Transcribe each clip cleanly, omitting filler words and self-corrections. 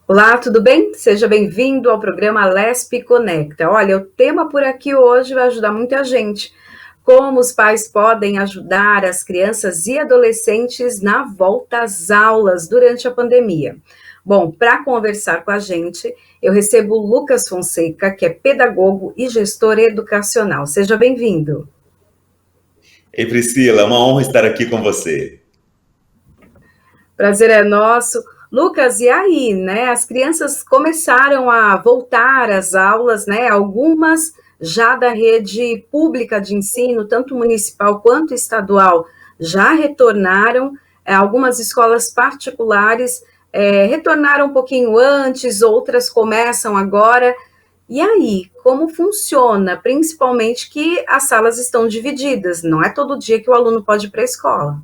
Olá, tudo bem? Seja bem-vindo ao programa Lespe Conecta. Olha, o tema por aqui hoje vai ajudar muita gente. Como os pais podem ajudar as crianças e adolescentes na volta às aulas durante a pandemia? Bom, para conversar com a gente, eu recebo o Lucas Fonseca, que é pedagogo e gestor educacional. Seja bem-vindo. Ei, Priscila, é uma honra estar aqui com você. Prazer é nosso. Lucas, e aí, né? As crianças começaram a voltar às aulas, né? Algumas já da rede pública de ensino, tanto municipal quanto estadual, já retornaram. Algumas escolas particulares retornaram um pouquinho antes, outras começam agora. E aí, como funciona? Principalmente que as salas estão divididas, não é todo dia que o aluno pode ir para a escola.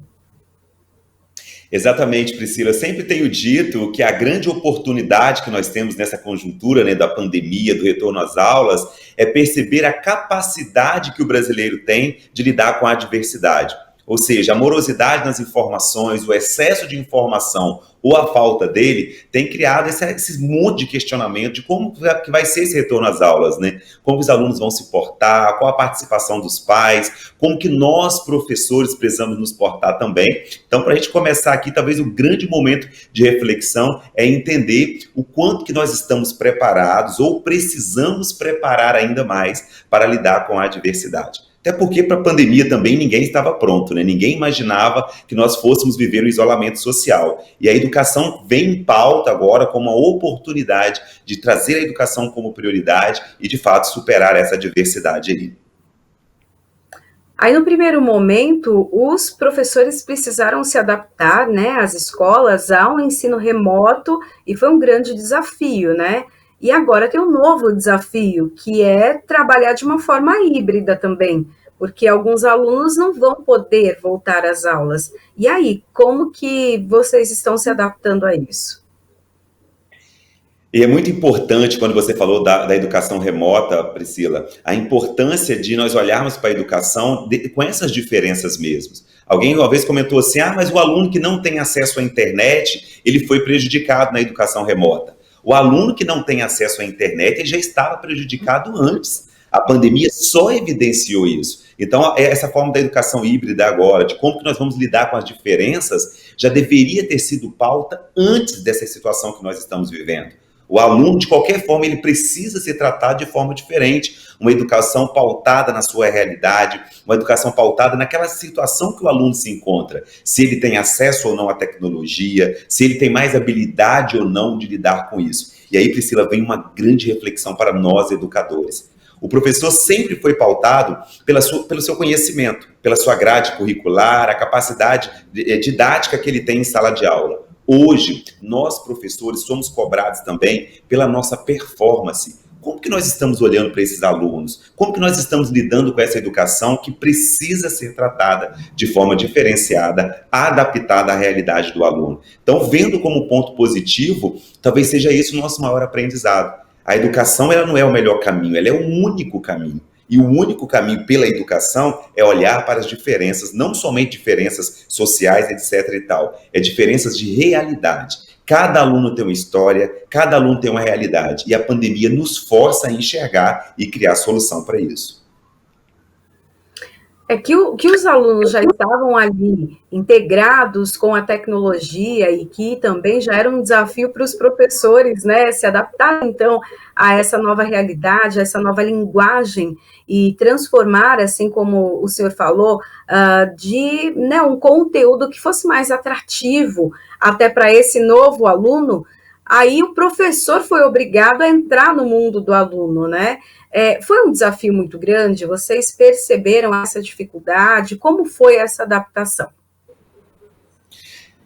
Exatamente, Priscila. Eu sempre tenho dito que a grande oportunidade que nós temos nessa conjuntura, né, da pandemia, do retorno às aulas, é perceber a capacidade que o brasileiro tem de lidar com a adversidade. Ou seja, a morosidade nas informações, o excesso de informação ou a falta dele tem criado esse monte de questionamento de como que vai ser esse retorno às aulas, né? Como os alunos vão se portar, qual a participação dos pais, como que nós, professores, precisamos nos portar também. Então, para a gente começar aqui, talvez o grande momento de reflexão é entender o quanto que nós estamos preparados ou precisamos preparar ainda mais para lidar com a adversidade. Até porque para a pandemia também ninguém estava pronto, né? Ninguém imaginava que nós fôssemos viver o isolamento social. E a educação vem em pauta agora como uma oportunidade de trazer a educação como prioridade e, de fato, superar essa adversidade aí. Aí, no primeiro momento, os professores precisaram se adaptar, né, às escolas, ao ensino remoto, e foi um grande desafio, né? E agora tem um novo desafio, que é trabalhar de uma forma híbrida também, porque alguns alunos não vão poder voltar às aulas. E aí, como que vocês estão se adaptando a isso? E é muito importante, quando você falou da educação remota, Priscila, a importância de nós olharmos para a educação com essas diferenças mesmos. Alguém uma vez comentou assim, mas o aluno que não tem acesso à internet, ele foi prejudicado na educação remota. O aluno que não tem acesso à internet, ele já estava prejudicado antes. A pandemia só evidenciou isso. Então, essa forma da educação híbrida agora, de como que nós vamos lidar com as diferenças, já deveria ter sido pauta antes dessa situação que nós estamos vivendo. O aluno, de qualquer forma, ele precisa ser tratado de forma diferente. Uma educação pautada na sua realidade, uma educação pautada naquela situação que o aluno se encontra. Se ele tem acesso ou não à tecnologia, se ele tem mais habilidade ou não de lidar com isso. E aí, Priscila, vem uma grande reflexão para nós, educadores. O professor sempre foi pautado pelo seu conhecimento, pela sua grade curricular, a capacidade didática que ele tem em sala de aula. Hoje, nós, professores, somos cobrados também pela nossa performance. Como que nós estamos olhando para esses alunos? Como que nós estamos lidando com essa educação que precisa ser tratada de forma diferenciada, adaptada à realidade do aluno? Então, vendo como ponto positivo, talvez seja esse o nosso maior aprendizado. A educação, ela não é o melhor caminho, ela é o único caminho. E o único caminho pela educação é olhar para as diferenças, não somente diferenças sociais, etc. e tal, é diferenças de realidade. Cada aluno tem uma história, cada aluno tem uma realidade. E a pandemia nos força a enxergar e criar solução para isso. É que os alunos já estavam ali integrados com a tecnologia e que também já era um desafio para os professores, né, se adaptar então a essa nova realidade, a essa nova linguagem e transformar, assim como o senhor falou, de, né, um conteúdo que fosse mais atrativo até para esse novo aluno. Aí o professor foi obrigado a entrar no mundo do aluno, né? Foi um desafio muito grande? Vocês perceberam essa dificuldade? Como foi essa adaptação?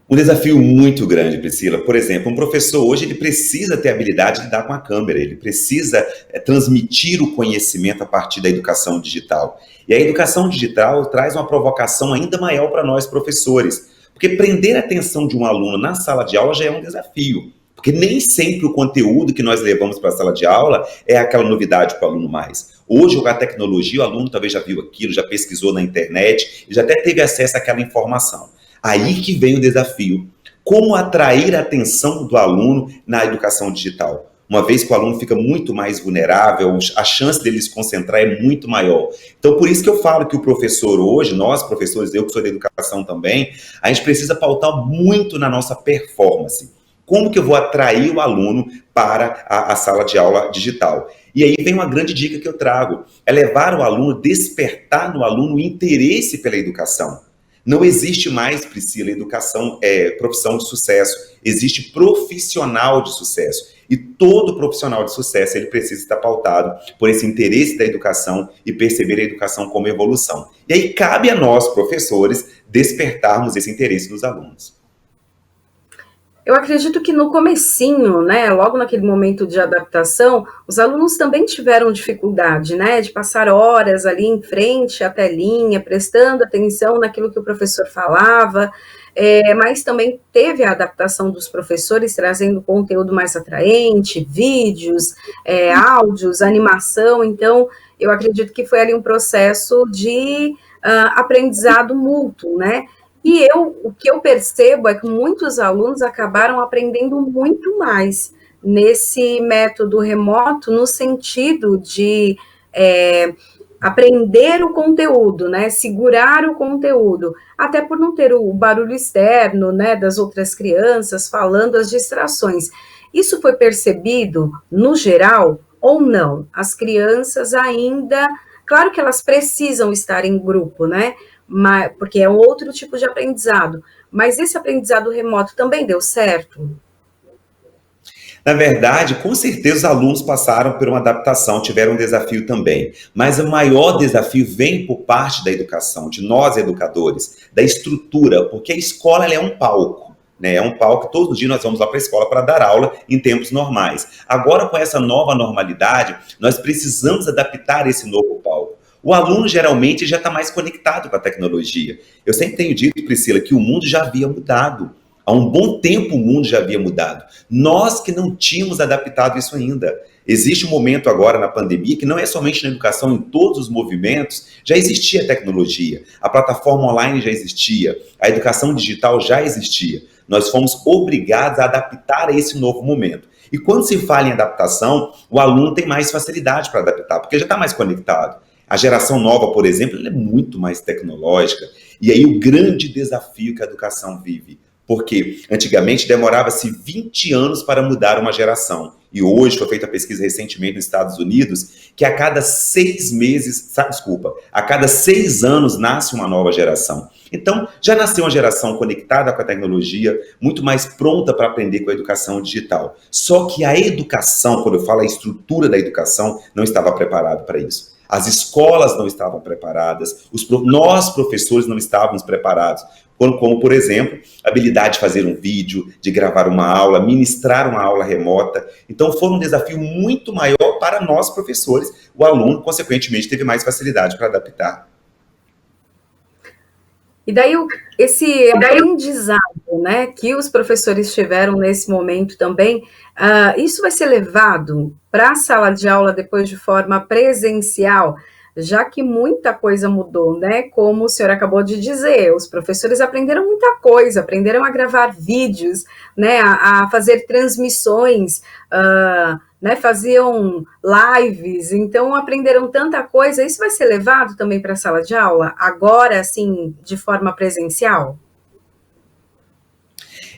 Um desafio muito grande, Priscila. Por exemplo, um professor hoje ele precisa ter a habilidade de lidar com a câmera, ele precisa transmitir o conhecimento a partir da educação digital. E a educação digital traz uma provocação ainda maior para nós, professores, porque prender a atenção de um aluno na sala de aula já é um desafio. Porque nem sempre o conteúdo que nós levamos para a sala de aula é aquela novidade para o aluno mais. Hoje, com a tecnologia, o aluno talvez já viu aquilo, já pesquisou na internet, já até teve acesso àquela informação. Aí que vem o desafio. Como atrair a atenção do aluno na educação digital? Uma vez que o aluno fica muito mais vulnerável, a chance dele se concentrar é muito maior. Então, por isso que eu falo que o professor hoje, nós professores, eu que sou da educação também, a gente precisa pautar muito na nossa performance. Como que eu vou atrair o aluno para a sala de aula digital? E aí vem uma grande dica que eu trago, é levar o aluno, despertar no aluno o interesse pela educação. Não existe mais, Priscila, educação profissão de sucesso, existe profissional de sucesso. E todo profissional de sucesso, ele precisa estar pautado por esse interesse da educação e perceber a educação como evolução. E aí cabe a nós, professores, despertarmos esse interesse dos alunos. Eu acredito que no comecinho, né, logo naquele momento de adaptação, os alunos também tiveram dificuldade, né, de passar horas ali em frente à telinha, prestando atenção naquilo que o professor falava, mas também teve a adaptação dos professores trazendo conteúdo mais atraente, vídeos, áudios, animação. Então eu acredito que foi ali um processo de aprendizado mútuo, né? E o que eu percebo é que muitos alunos acabaram aprendendo muito mais nesse método remoto, no sentido de aprender o conteúdo, né, segurar o conteúdo, até por não ter o barulho externo, né, das outras crianças falando, as distrações. Isso foi percebido no geral ou não? As crianças ainda, claro que elas precisam estar em grupo, né, porque é um outro tipo de aprendizado, mas esse aprendizado remoto também deu certo? Na verdade, com certeza os alunos passaram por uma adaptação, tiveram um desafio também. Mas o maior desafio vem por parte da educação, de nós educadores, da estrutura, porque a escola ela é um palco. Né? É um palco que todos os dias nós vamos lá para a escola para dar aula em tempos normais. Agora, com essa nova normalidade, nós precisamos adaptar esse novo palco. O aluno, geralmente, já está mais conectado com a tecnologia. Eu sempre tenho dito, Priscila, que o mundo já havia mudado. Há um bom tempo o mundo já havia mudado. Nós que não tínhamos adaptado isso ainda. Existe um momento agora na pandemia que não é somente na educação, em todos os movimentos, já existia tecnologia. A plataforma online já existia. A educação digital já existia. Nós fomos obrigados a adaptar a esse novo momento. E quando se fala em adaptação, o aluno tem mais facilidade para adaptar, porque já está mais conectado. A geração nova, por exemplo, ela é muito mais tecnológica. E aí o grande desafio que a educação vive. Porque antigamente demorava-se 20 anos para mudar uma geração. E hoje foi feita a pesquisa recentemente nos Estados Unidos, que a cada 6 anos nasce uma nova geração. Então, já nasceu uma geração conectada com a tecnologia, muito mais pronta para aprender com a educação digital. Só que a educação, quando eu falo a estrutura da educação, não estava preparada para isso. As escolas não estavam preparadas, nós, professores, não estávamos preparados. Como, por exemplo, a habilidade de fazer um vídeo, de gravar uma aula, ministrar uma aula remota. Então, foi um desafio muito maior para nós, professores. O aluno, consequentemente, teve mais facilidade para adaptar. E daí, esse aprendizado, né, que os professores tiveram nesse momento também, isso vai ser levado para a sala de aula depois de forma presencial, já que muita coisa mudou, né? Como o senhor acabou de dizer, os professores aprenderam muita coisa, aprenderam a gravar vídeos, né? A fazer transmissões, né? Faziam lives, então aprenderam tanta coisa. Isso vai ser levado também para a sala de aula, agora, assim, de forma presencial?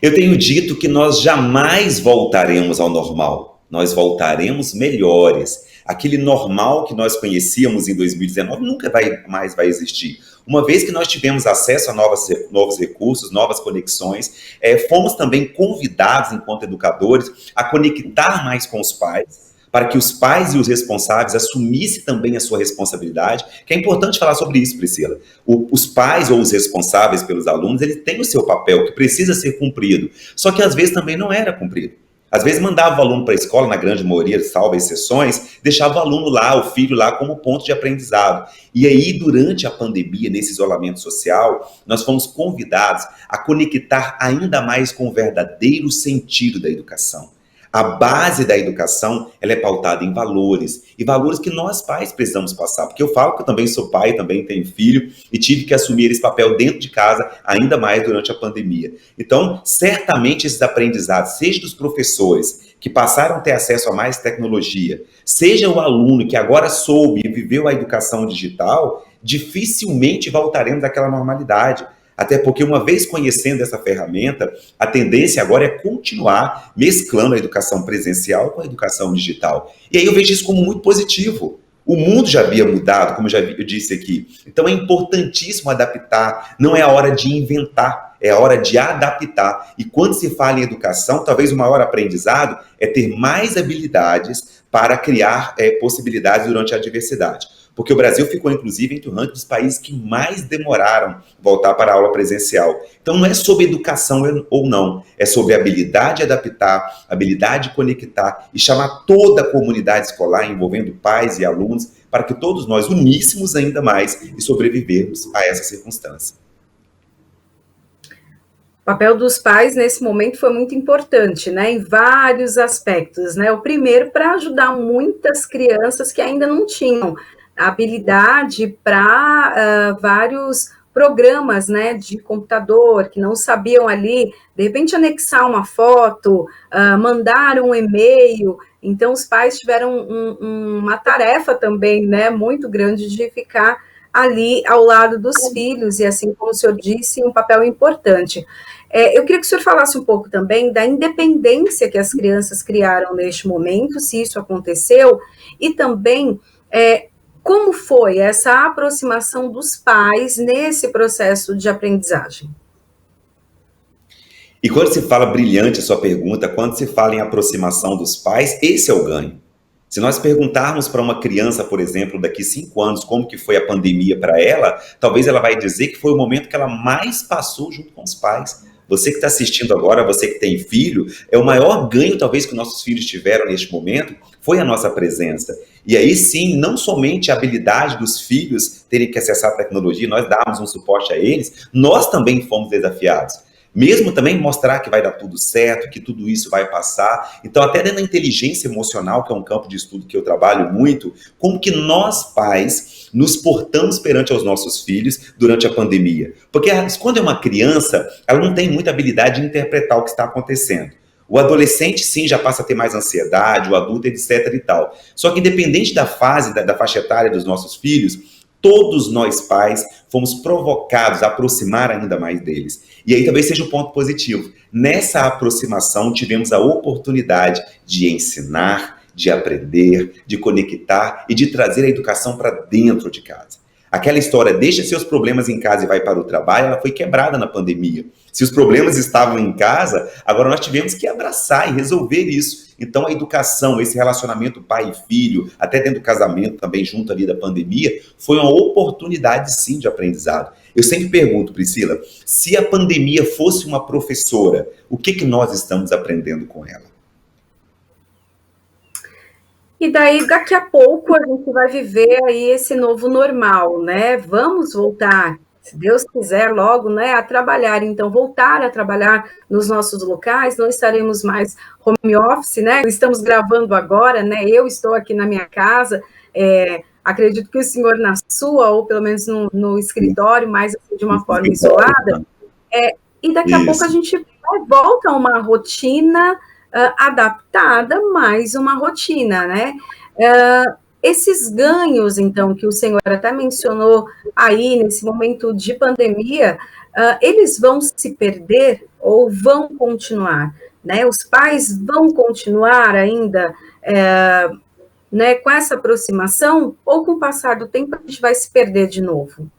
Eu tenho dito que nós jamais voltaremos ao normal, nós voltaremos melhores. Aquele normal que nós conhecíamos em 2019 nunca mais vai existir. Uma vez que nós tivemos acesso a novos recursos, novas conexões, fomos também convidados, enquanto educadores, a conectar mais com os pais, para que os pais e os responsáveis assumissem também a sua responsabilidade, que é importante falar sobre isso, Priscila. Os pais ou os responsáveis pelos alunos, eles têm o seu papel, que precisa ser cumprido, só que às vezes também não era cumprido. Às vezes mandava o aluno para a escola, na grande maioria, salvo exceções, deixava o aluno lá, o filho lá, como ponto de aprendizado. E aí, durante a pandemia, nesse isolamento social, nós fomos convidados a conectar ainda mais com o verdadeiro sentido da educação. A base da educação, ela é pautada em valores, e valores que nós pais precisamos passar, porque eu falo que eu também sou pai, também tenho filho, e tive que assumir esse papel dentro de casa, ainda mais durante a pandemia. Então, certamente esses aprendizados, seja dos professores, que passaram a ter acesso a mais tecnologia, seja o aluno que agora soube e viveu a educação digital, dificilmente voltaremos àquela normalidade. Até porque, uma vez conhecendo essa ferramenta, a tendência agora é continuar mesclando a educação presencial com a educação digital. E aí eu vejo isso como muito positivo. O mundo já havia mudado, como eu disse aqui. Então é importantíssimo adaptar. Não é a hora de inventar, é a hora de adaptar. E quando se fala em educação, talvez o maior aprendizado é ter mais habilidades para criar possibilidades durante a adversidade. Porque o Brasil ficou, inclusive, entre o ranking dos países que mais demoraram voltar para a aula presencial. Então, não é sobre educação ou não, é sobre habilidade de adaptar, habilidade de conectar e chamar toda a comunidade escolar, envolvendo pais e alunos, para que todos nós uníssemos ainda mais e sobrevivermos a essa circunstância. O papel dos pais nesse momento foi muito importante, né, em vários aspectos, né? O primeiro, para ajudar muitas crianças que ainda não tinham habilidade para vários programas, né, de computador, que não sabiam ali, de repente, anexar uma foto, mandar um e-mail. Então, os pais tiveram uma tarefa também, né, muito grande de ficar ali ao lado dos filhos, e assim como o senhor disse, um papel importante. Eu queria que o senhor falasse um pouco também da independência que as crianças criaram neste momento, se isso aconteceu, e também como foi essa aproximação dos pais nesse processo de aprendizagem? E quando se fala brilhante a sua pergunta, quando se fala em aproximação dos pais, esse é o ganho. Se nós perguntarmos para uma criança, por exemplo, daqui 5 anos, como que foi a pandemia para ela, talvez ela vai dizer que foi o momento que ela mais passou junto com os pais. Você que está assistindo agora, você que tem filho, o maior ganho talvez que nossos filhos tiveram neste momento foi a nossa presença. E aí sim, não somente a habilidade dos filhos terem que acessar a tecnologia, nós dávamos um suporte a eles, nós também fomos desafiados. Mesmo também mostrar que vai dar tudo certo, que tudo isso vai passar. Então, até dentro da inteligência emocional, que é um campo de estudo que eu trabalho muito, como que nós, pais, nos portamos perante aos nossos filhos durante a pandemia. Porque quando é uma criança, ela não tem muita habilidade de interpretar o que está acontecendo. O adolescente, sim, já passa a ter mais ansiedade, o adulto, etc. e tal. Só que independente da fase, da faixa etária dos nossos filhos, todos nós pais fomos provocados a aproximar ainda mais deles. E aí talvez seja um ponto positivo. Nessa aproximação tivemos a oportunidade de ensinar, de aprender, de conectar e de trazer a educação para dentro de casa. Aquela história, deixa seus problemas em casa e vai para o trabalho, ela foi quebrada na pandemia. Se os problemas estavam em casa, agora nós tivemos que abraçar e resolver isso. Então a educação, esse relacionamento pai e filho, até dentro do casamento também, junto ali da pandemia, foi uma oportunidade sim de aprendizado. Eu sempre pergunto, Priscila, se a pandemia fosse uma professora, o que nós estamos aprendendo com ela? E daí, daqui a pouco, a gente vai viver aí esse novo normal, né? Vamos voltar, se Deus quiser, logo, né, a trabalhar. Então, voltar a trabalhar nos nossos locais, não estaremos mais home office, né? Estamos gravando agora, né? Eu estou aqui na minha casa, acredito que o senhor na sua, ou pelo menos no escritório, mas assim, de uma forma isolada. E daqui a pouco a gente volta a uma rotina adaptada, mais uma rotina, né? Esses ganhos, então, que o senhor até mencionou aí, nesse momento de pandemia, eles vão se perder ou vão continuar, né? Os pais vão continuar ainda né, com essa aproximação, ou com o passar do tempo a gente vai se perder de novo?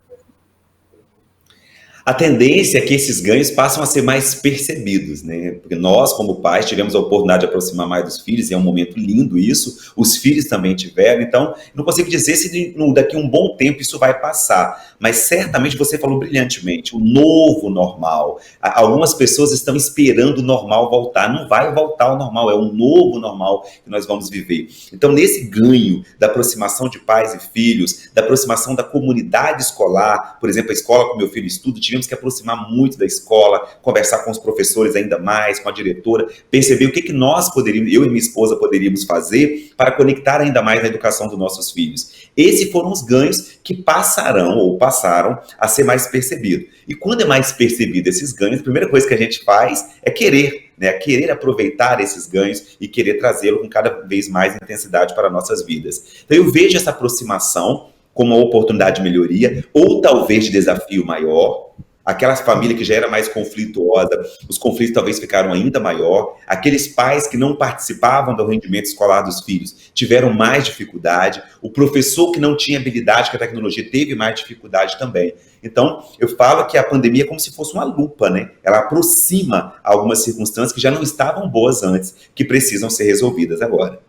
A tendência é que esses ganhos passam a ser mais percebidos, né? Porque nós, como pais, tivemos a oportunidade de aproximar mais dos filhos, e é um momento lindo isso, os filhos também tiveram, então não consigo dizer se daqui a um bom tempo isso vai passar, mas certamente você falou brilhantemente, o novo normal. Algumas pessoas estão esperando o normal voltar, não vai voltar ao normal, é um novo normal que nós vamos viver. Então, nesse ganho da aproximação de pais e filhos, da aproximação da comunidade escolar, por exemplo, a escola que meu filho estuda, tivemos tínhamos que aproximar muito da escola, conversar com os professores ainda mais, com a diretora, perceber o que nós poderíamos, eu e minha esposa poderíamos fazer para conectar ainda mais na educação dos nossos filhos. Esses foram os ganhos que passarão ou passaram a ser mais percebidos. E quando é mais percebido esses ganhos, a primeira coisa que a gente faz é querer, né? Querer aproveitar esses ganhos e querer trazê-lo com cada vez mais intensidade para nossas vidas. Então eu vejo essa aproximação como uma oportunidade de melhoria, ou talvez de desafio maior. Aquela família que já era mais conflituosa, os conflitos talvez ficaram ainda maior. Aqueles pais que não participavam do rendimento escolar dos filhos tiveram mais dificuldade. O professor que não tinha habilidade com a tecnologia teve mais dificuldade também. Então, eu falo que a pandemia é como se fosse uma lupa, né? Ela aproxima algumas circunstâncias que já não estavam boas antes, que precisam ser resolvidas agora.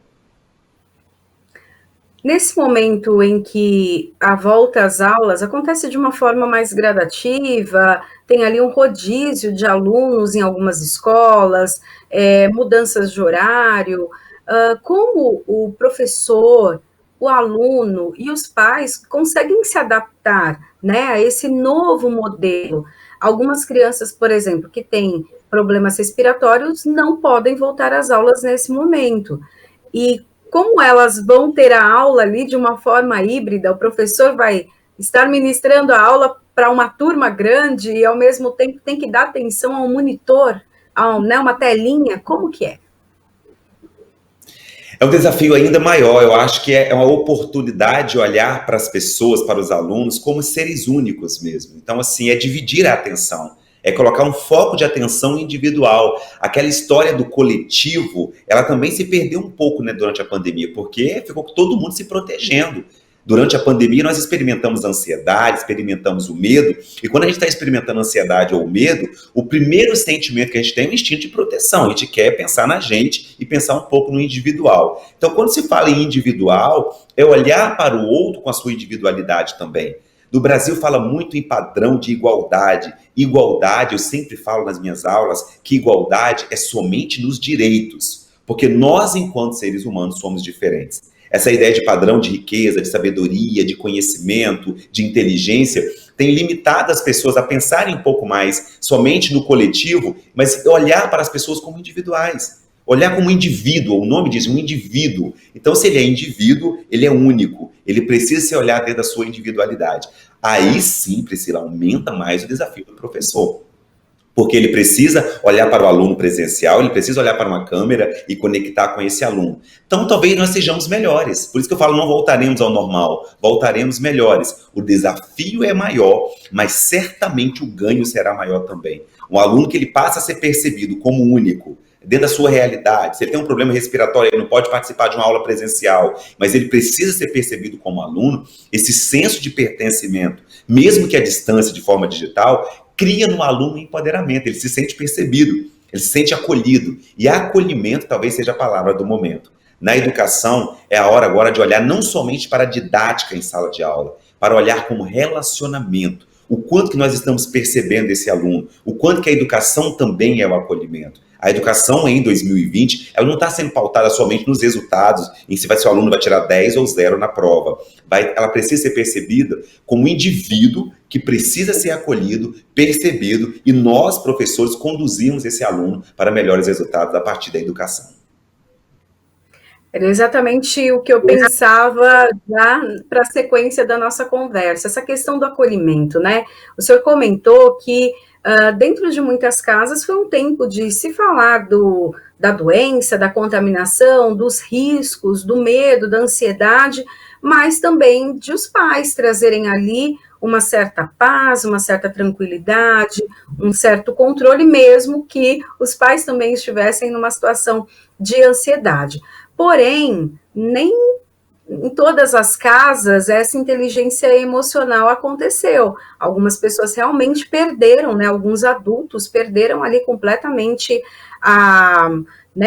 Nesse momento em que a volta às aulas acontece de uma forma mais gradativa, tem ali um rodízio de alunos em algumas escolas, mudanças de horário, como o professor, o aluno e os pais conseguem se adaptar, né, a esse novo modelo? Algumas crianças, por exemplo, que têm problemas respiratórios, não podem voltar às aulas nesse momento. E como elas vão ter a aula ali de uma forma híbrida, o professor vai estar ministrando a aula para uma turma grande e, ao mesmo tempo, tem que dar atenção ao monitor, né, uma telinha, como que é? É um desafio ainda maior, eu acho que é uma oportunidade de olhar para as pessoas, para os alunos, como seres únicos mesmo. Então, assim, é dividir a atenção, é colocar um foco de atenção individual. Aquela história do coletivo, ela também se perdeu um pouco, né, durante a pandemia, porque ficou todo mundo se protegendo. Durante a pandemia, nós experimentamos a ansiedade, experimentamos o medo, e quando a gente está experimentando a ansiedade ou o medo, o primeiro sentimento que a gente tem é um instinto de proteção. A gente quer pensar na gente e pensar um pouco no individual. Então, quando se fala em individual, é olhar para o outro com a sua individualidade também. No Brasil fala muito em padrão de igualdade. Igualdade, eu sempre falo nas minhas aulas que igualdade é somente nos direitos, porque nós, enquanto seres humanos, somos diferentes. Essa ideia de padrão de riqueza, de sabedoria, de conhecimento, de inteligência, tem limitado as pessoas a pensarem um pouco mais somente no coletivo, mas olhar para as pessoas como individuais. Olhar como indivíduo, o nome diz um indivíduo. Então, se ele é indivíduo, ele é único. Ele precisa se olhar dentro da sua individualidade. Aí sim, Priscila, aumenta mais o desafio do professor. Porque ele precisa olhar para o aluno presencial, ele precisa olhar para uma câmera e conectar com esse aluno. Então, talvez nós sejamos melhores. Por isso que eu falo, não voltaremos ao normal, voltaremos melhores. O desafio é maior, mas certamente o ganho será maior também. Um aluno que ele passa a ser percebido como único, dentro da sua realidade. Se ele tem um problema respiratório, ele não pode participar de uma aula presencial, mas ele precisa ser percebido como aluno, esse senso de pertencimento, mesmo que à distância, de forma digital, cria no aluno um empoderamento, ele se sente percebido, ele se sente acolhido. E acolhimento talvez seja a palavra do momento. Na educação, é a hora agora de olhar não somente para a didática em sala de aula, para olhar como relacionamento. O quanto que nós estamos percebendo esse aluno, o quanto que a educação também é o acolhimento. A educação em 2020, ela não está sendo pautada somente nos resultados, em se o aluno vai tirar 10 ou 0 na prova. Ela precisa ser percebida como um indivíduo que precisa ser acolhido, percebido, e nós, professores, conduzimos esse aluno para melhores resultados a partir da educação. Era exatamente o que eu pensava já para a sequência da nossa conversa, essa questão do acolhimento, né? O senhor comentou que dentro de muitas casas foi um tempo de se falar da doença, da contaminação, dos riscos, do medo, da ansiedade, mas também de os pais trazerem ali uma certa paz, uma certa tranquilidade, um certo controle, mesmo que os pais também estivessem numa situação de ansiedade. Porém, nem em todas as casas essa inteligência emocional aconteceu. Algumas pessoas realmente perderam, né? Alguns adultos perderam ali completamente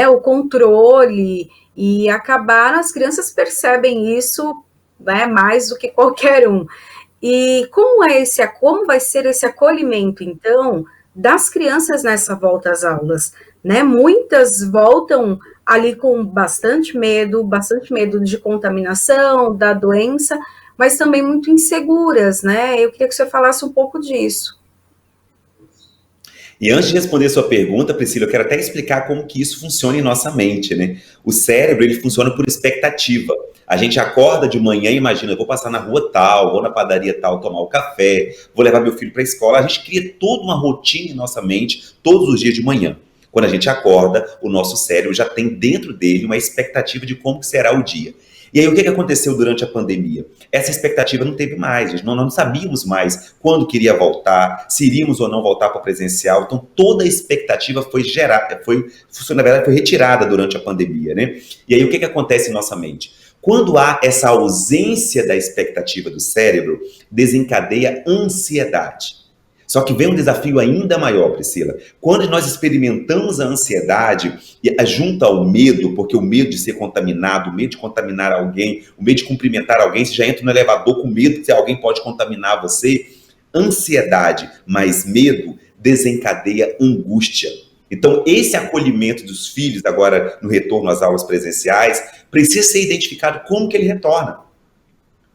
o controle e acabaram, as crianças percebem isso, né, mais do que qualquer um. E como vai ser esse acolhimento, então, das crianças nessa volta às aulas, né? Muitas voltam ali com bastante medo de contaminação, da doença, mas também muito inseguras, né? Eu queria que você falasse um pouco disso. E antes de responder a sua pergunta, Priscila, eu quero até explicar como que isso funciona em nossa mente, né? O cérebro, ele funciona por expectativa. A gente acorda de manhã e imagina, eu vou passar na rua tal, vou na padaria tal tomar o café, vou levar meu filho para a escola. A gente cria toda uma rotina em nossa mente todos os dias de manhã. Quando a gente acorda, o nosso cérebro já tem dentro dele uma expectativa de como será o dia. E aí, o que aconteceu durante a pandemia? Essa expectativa não teve mais, gente. Não sabíamos mais quando queria voltar, se iríamos ou não voltar para o presencial. Então, toda a expectativa foi gerada, na verdade, foi retirada durante a pandemia, né? E aí, o que acontece em nossa mente? Quando há essa ausência da expectativa do cérebro, desencadeia ansiedade. Só que vem um desafio ainda maior, Priscila. Quando nós experimentamos a ansiedade, junto ao medo, porque o medo de ser contaminado, o medo de contaminar alguém, o medo de cumprimentar alguém, você já entra no elevador com medo que alguém pode contaminar você. Ansiedade mais medo desencadeia angústia. Então, esse acolhimento dos filhos, agora no retorno às aulas presenciais, precisa ser identificado como que ele retorna.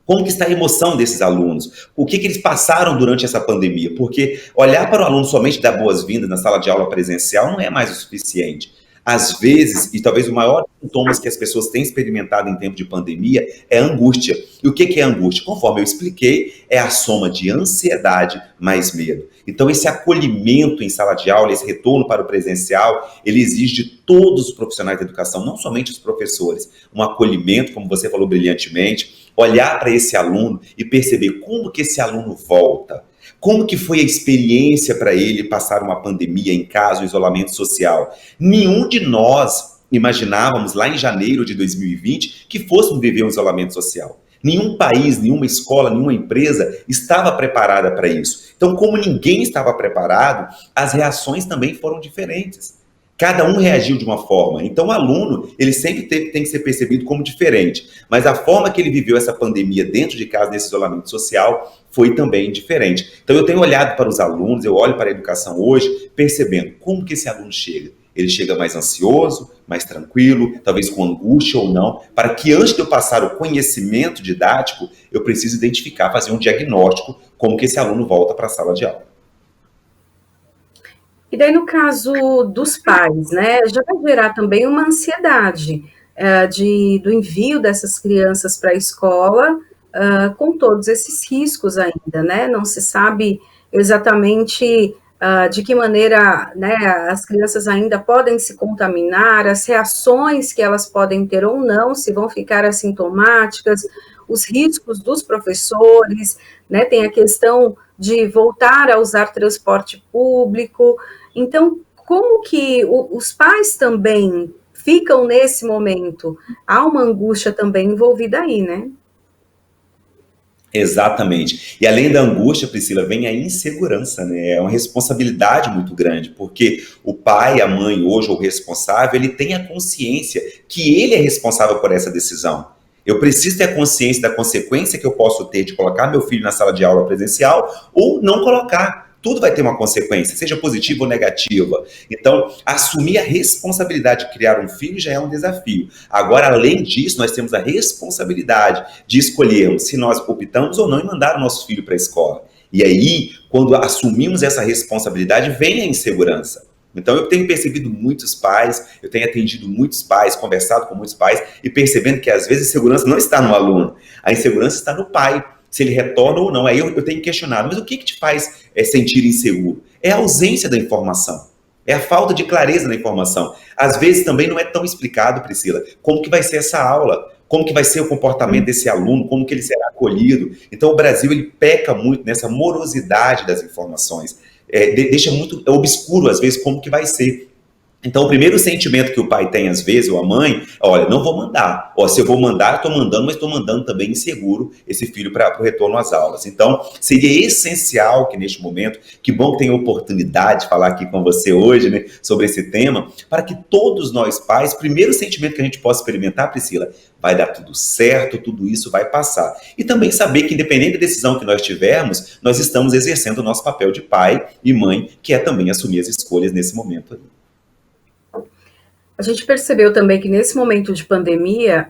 Como que está a emoção desses alunos? O que eles passaram durante essa pandemia? Porque olhar para o aluno somente dar boas-vindas na sala de aula presencial não é mais o suficiente. Às vezes, e talvez o maior sintomas que as pessoas têm experimentado em tempo de pandemia é a angústia. E o que é angústia? Conforme eu expliquei, é a soma de ansiedade mais medo. Então, esse acolhimento em sala de aula, esse retorno para o presencial, ele exige de todos os profissionais da educação, não somente os professores. Um acolhimento, como você falou brilhantemente, olhar para esse aluno e perceber como que esse aluno volta. Como que foi a experiência para ele passar uma pandemia em casa, um isolamento social? Nenhum de nós imaginávamos lá em janeiro de 2020 que fôssemos viver um isolamento social. Nenhum país, nenhuma escola, nenhuma empresa estava preparada para isso. Então, como ninguém estava preparado, as reações também foram diferentes. Cada um reagiu de uma forma. Então, o aluno, ele sempre tem que ser percebido como diferente. Mas a forma que ele viveu essa pandemia dentro de casa, nesse isolamento social, foi também diferente. Então, eu tenho olhado para os alunos, eu olho para a educação hoje, percebendo como que esse aluno chega. Ele chega mais ansioso, mais tranquilo, talvez com angústia ou não, para que antes de eu passar o conhecimento didático, eu preciso identificar, fazer um diagnóstico, como que esse aluno volta para a sala de aula. E daí, no caso dos pais, né, já vai gerar também uma ansiedade do envio dessas crianças para a escola, com todos esses riscos ainda, né? Não se sabe exatamente de que maneira, né, as crianças ainda podem se contaminar, as reações que elas podem ter ou não, se vão ficar assintomáticas, os riscos dos professores, né? Tem a questão de voltar a usar transporte público. Então, como que os pais também ficam nesse momento? Há uma angústia também envolvida aí, né? Exatamente. E além da angústia, Priscila, vem a insegurança, né? É uma responsabilidade muito grande, porque o pai, a mãe, hoje, o responsável, ele tem a consciência que ele é responsável por essa decisão. Eu preciso ter a consciência da consequência que eu posso ter de colocar meu filho na sala de aula presencial ou não colocar. Tudo vai ter uma consequência, seja positiva ou negativa. Então, assumir a responsabilidade de criar um filho já é um desafio. Agora, além disso, nós temos a responsabilidade de escolhermos se nós optamos ou não em mandar o nosso filho para a escola. E aí, quando assumimos essa responsabilidade, vem a insegurança. Então, eu tenho percebido muitos pais, eu tenho atendido muitos pais, conversado com muitos pais e percebendo que, às vezes, a insegurança não está no aluno, a insegurança está no pai, se ele retorna ou não. Aí eu tenho questionado, mas o que te faz sentir inseguro? É a ausência da informação, é a falta de clareza na informação. Às vezes também não é tão explicado, Priscila, como que vai ser essa aula, como que vai ser o comportamento desse aluno, como que ele será acolhido. Então o Brasil, ele peca muito nessa morosidade das informações, deixa muito obscuro às vezes como que vai ser. Então, o primeiro sentimento que o pai tem, às vezes, ou a mãe, olha, não vou mandar. Ó, se eu vou mandar, estou mandando, mas estou mandando também inseguro esse filho para o retorno às aulas. Então, seria essencial que, neste momento, que bom que tenho a oportunidade de falar aqui com você hoje, né, sobre esse tema, para que todos nós pais, primeiro sentimento que a gente possa experimentar, Priscila, vai dar tudo certo, tudo isso vai passar. E também saber que, independente da decisão que nós tivermos, nós estamos exercendo o nosso papel de pai e mãe, que é também assumir as escolhas nesse momento aí. A gente percebeu também que nesse momento de pandemia,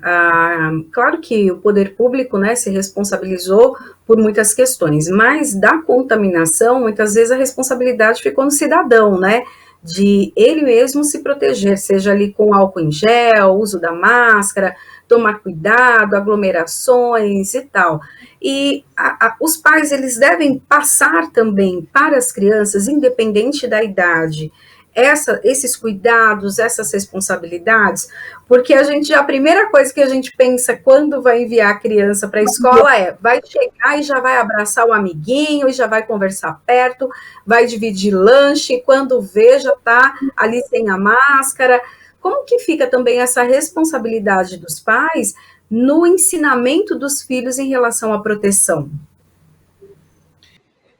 claro que o poder público, né, se responsabilizou por muitas questões, mas da contaminação, muitas vezes a responsabilidade ficou no cidadão, né, de ele mesmo se proteger, seja ali com álcool em gel, uso da máscara, tomar cuidado, aglomerações e tal. E os pais, eles devem passar também para as crianças, independente da idade, esses cuidados, essas responsabilidades, porque a primeira coisa que a gente pensa quando vai enviar a criança para a escola vai chegar e já vai abraçar o amiguinho, e já vai conversar perto, vai dividir lanche, e quando vê, já está ali sem a máscara. Como que fica também essa responsabilidade dos pais no ensinamento dos filhos em relação à proteção?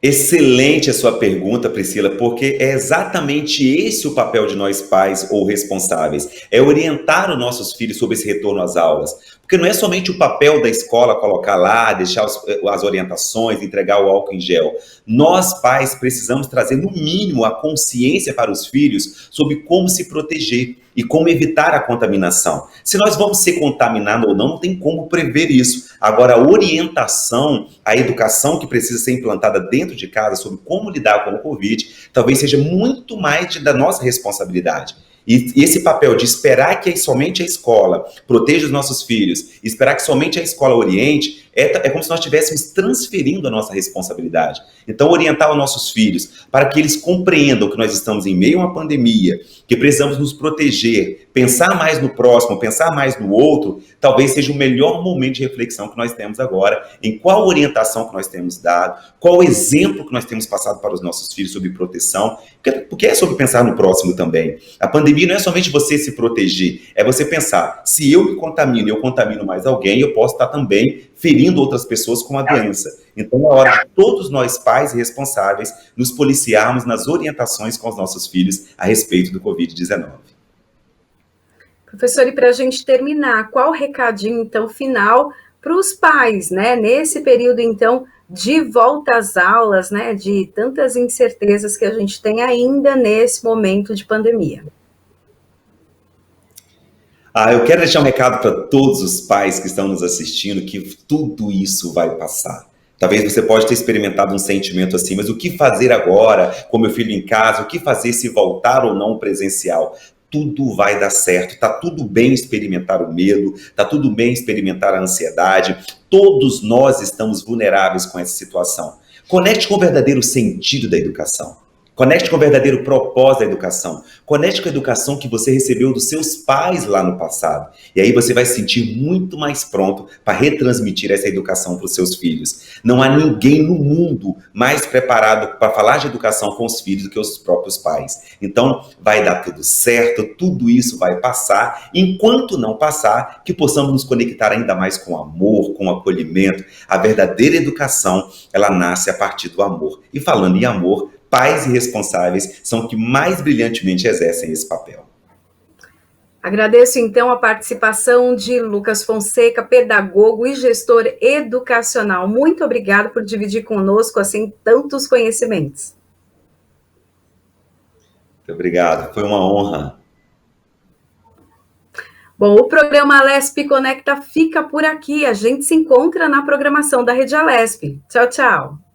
Excelente a sua pergunta, Priscila, porque é exatamente esse o papel de nós pais ou responsáveis, é orientar os nossos filhos sobre esse retorno às aulas. Porque não é somente o papel da escola colocar lá, deixar as orientações, entregar o álcool em gel. Nós, pais, precisamos trazer, no mínimo, a consciência para os filhos sobre como se proteger e como evitar a contaminação. Se nós vamos ser contaminados ou não, não tem como prever isso. Agora, a orientação, a educação que precisa ser implantada dentro de casa sobre como lidar com o Covid, talvez seja muito mais da nossa responsabilidade. E esse papel de esperar que somente a escola proteja os nossos filhos, esperar que somente a escola oriente, é como se nós estivéssemos transferindo a nossa responsabilidade. Então, orientar os nossos filhos para que eles compreendam que nós estamos em meio a uma pandemia, que precisamos nos proteger, pensar mais no próximo, pensar mais no outro, talvez seja o melhor momento de reflexão que nós temos agora, em qual orientação que nós temos dado, qual exemplo que nós temos passado para os nossos filhos sobre proteção, porque é sobre pensar no próximo também. A pandemia não é somente você se proteger, é você pensar, se eu me contamino e eu contamino mais alguém, eu posso estar também ferindo outras pessoas com a doença. Então, é hora de todos nós, pais e responsáveis, nos policiarmos nas orientações com os nossos filhos a respeito do Covid-19. Professor, e para a gente terminar, qual o recadinho, então, final para os pais, né, nesse período, então, de volta às aulas, né, de tantas incertezas que a gente tem ainda nesse momento de pandemia? Eu quero deixar um recado para todos os pais que estão nos assistindo, que tudo isso vai passar. Talvez você pode ter experimentado um sentimento assim, mas o que fazer agora com meu filho em casa? O que fazer se voltar ou não presencial? Tudo vai dar certo, tá tudo bem experimentar o medo, tá tudo bem experimentar a ansiedade. Todos nós estamos vulneráveis com essa situação. Conecte com o verdadeiro sentido da educação. Conecte com o verdadeiro propósito da educação. Conecte com a educação que você recebeu dos seus pais lá no passado. E aí você vai se sentir muito mais pronto para retransmitir essa educação para os seus filhos. Não há ninguém no mundo mais preparado para falar de educação com os filhos do que os próprios pais. Então, vai dar tudo certo, tudo isso vai passar. Enquanto não passar, que possamos nos conectar ainda mais com amor, com acolhimento. A verdadeira educação, ela nasce a partir do amor. E falando em amor, pais e responsáveis são que mais brilhantemente exercem esse papel. Agradeço, então, a participação de Lucas Fonseca, pedagogo e gestor educacional. Muito obrigado por dividir conosco, assim, tantos conhecimentos. Muito obrigado, foi uma honra. Bom, o programa Alesp Conecta fica por aqui. A gente se encontra na programação da Rede Alesp. Tchau, tchau.